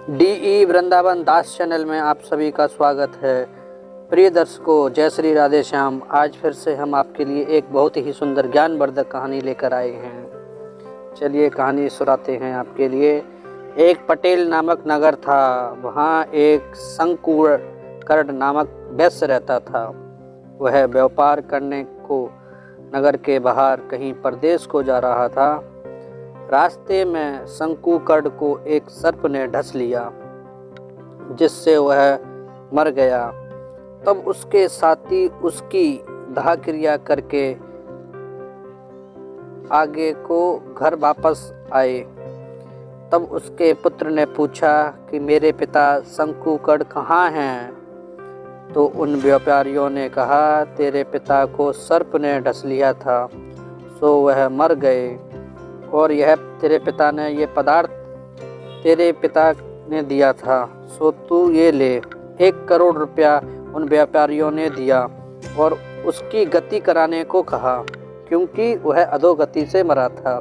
DE Vrindavan दास channel में आप सभी का स्वागत है। प्रिय दर्शकों, जय श्री राधे श्याम। आज फिर से हम आपके लिए एक बहुत ही सुंदर ज्ञानवर्धक कहानी लेकर आए हैं। चलिए कहानी सुनाते हैं आपके लिए। एक पटेल नामक नगर था। वहाँ एक शंकुकर्ण नामक वैश्य रहता था। वह व्यापार करने को नगर के बाहर कहीं परदेश को जा रहा था। रास्ते में शंकुकर्ण को एक सर्प ने डस लिया, जिससे वह मर गया। तब उसके साथी उसकी दाह क्रिया करके आगे को घर वापस आए। तब उसके पुत्र ने पूछा कि मेरे पिता शंकुकर्ण कहाँ हैं? तो उन व्यापारियों ने कहा, तेरे पिता को सर्प ने डस लिया था, सो वह मर गए, और यह तेरे पिता ने ये पदार्थ तेरे पिता ने दिया था, सो तू ये ले। 1 करोड़ रुपया उन व्यापारियों ने दिया और उसकी गति कराने को कहा, क्योंकि वह अधोगति से मरा था।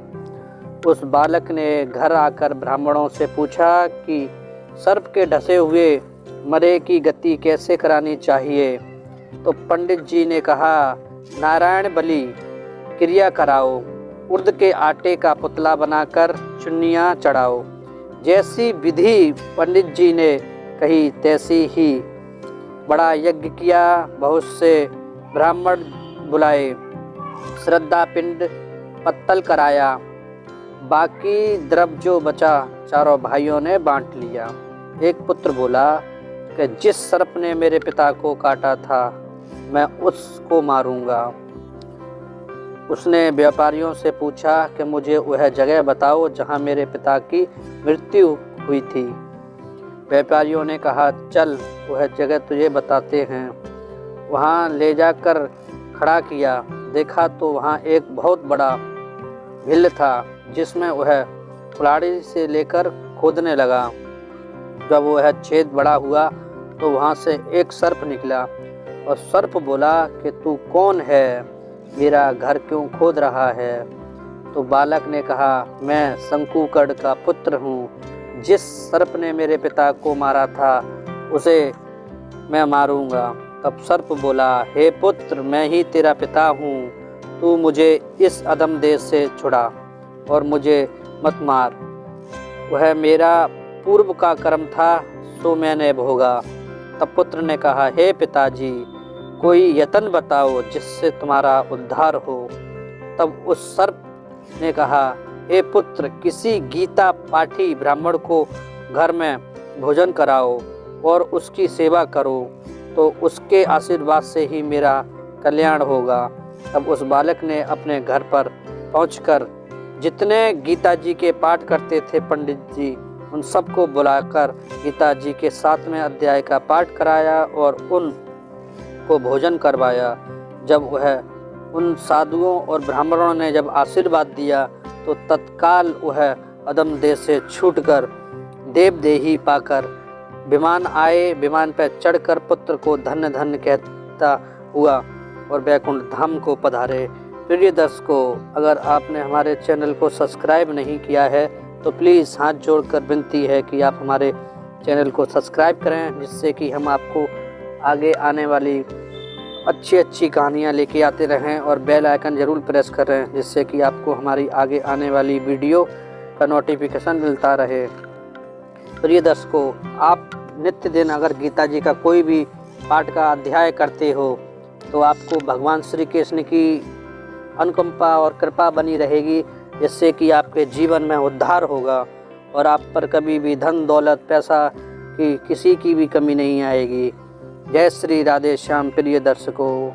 उस बालक ने घर आकर ब्राह्मणों से पूछा कि सर्प के डसे हुए मरे की गति कैसे करानी चाहिए। तो पंडित जी ने कहा, नारायण बलि क्रिया कराओ, उर्द के आटे का पुतला बनाकर चुन्नियाँ चढ़ाओ। जैसी विधि पंडित जी ने कही तैसी ही बड़ा यज्ञ किया। बहुत से ब्राह्मण बुलाए, श्रद्धा पिंड पत्तल कराया। बाकी द्रव्य जो बचा चारों भाइयों ने बांट लिया। एक पुत्र बोला कि जिस सर्प ने मेरे पिता को काटा था, मैं उसको मारूंगा। उसने व्यापारियों से पूछा कि मुझे वह जगह बताओ जहाँ मेरे पिता की मृत्यु हुई थी। व्यापारियों ने कहा, चल वह जगह तुझे बताते हैं। वहाँ ले जाकर खड़ा किया। देखा तो वहाँ एक बहुत बड़ा भिल था, जिसमें वह कुल्हाड़ी से लेकर खोदने लगा। जब वह छेद बड़ा हुआ तो वहाँ से एक सर्प निकला, और सर्प बोला कि तू कौन है, मेरा घर क्यों खोद रहा है? तो बालक ने कहा, मैं शंकुकर्ण का पुत्र हूँ। जिस सर्प ने मेरे पिता को मारा था, उसे मैं मारूंगा। तब सर्प बोला, हे पुत्र, मैं ही तेरा पिता हूँ। तू मुझे इस अधम देश से छुड़ा और मुझे मत मार। वह मेरा पूर्व का कर्म था, सो मैंने भोगा। तब पुत्र ने कहा, हे पिताजी, कोई यत्न बताओ जिससे तुम्हारा उद्धार हो। तब उस सर्प ने कहा, हे पुत्र, किसी गीता पाठी ब्राह्मण को घर में भोजन कराओ और उसकी सेवा करो, तो उसके आशीर्वाद से ही मेरा कल्याण होगा। तब उस बालक ने अपने घर पर पहुंचकर जितने गीता जी के पाठ करते थे पंडित जी, उन सबको बुलाकर गीता जी के 7वें अध्याय का पाठ कराया और उन को भोजन करवाया। जब वह उन साधुओं और ब्राह्मणों ने जब आशीर्वाद दिया, तो तत्काल वह अधम देश से छूटकर देवदेही पाकर विमान आए। विमान पर चढ़कर पुत्र को धन्य धन्य कहता हुआ और वैकुंठ धाम को पधारे। प्रिय दर्शकों, अगर आपने हमारे चैनल को सब्सक्राइब नहीं किया है, तो प्लीज़ हाथ जोड़कर विनती है कि आप हमारे चैनल को सब्सक्राइब करें, जिससे कि हम आपको आगे आने वाली अच्छी कहानियाँ लेके आते रहें, और बेल आइकन ज़रूर प्रेस करें, जिससे कि आपको हमारी आगे आने वाली वीडियो का नोटिफिकेशन मिलता रहे। प्रिय दर्शकों, आप नित्य दिन अगर गीता जी का कोई भी पाठ का अध्याय करते हो, तो आपको भगवान श्री कृष्ण की अनुकंपा और कृपा बनी रहेगी, जिससे कि आपके जीवन में उद्धार होगा और आप पर कभी भी धन दौलत पैसा की किसी की भी कमी नहीं आएगी। जय श्री राधे श्याम। प्रिय दर्शकों।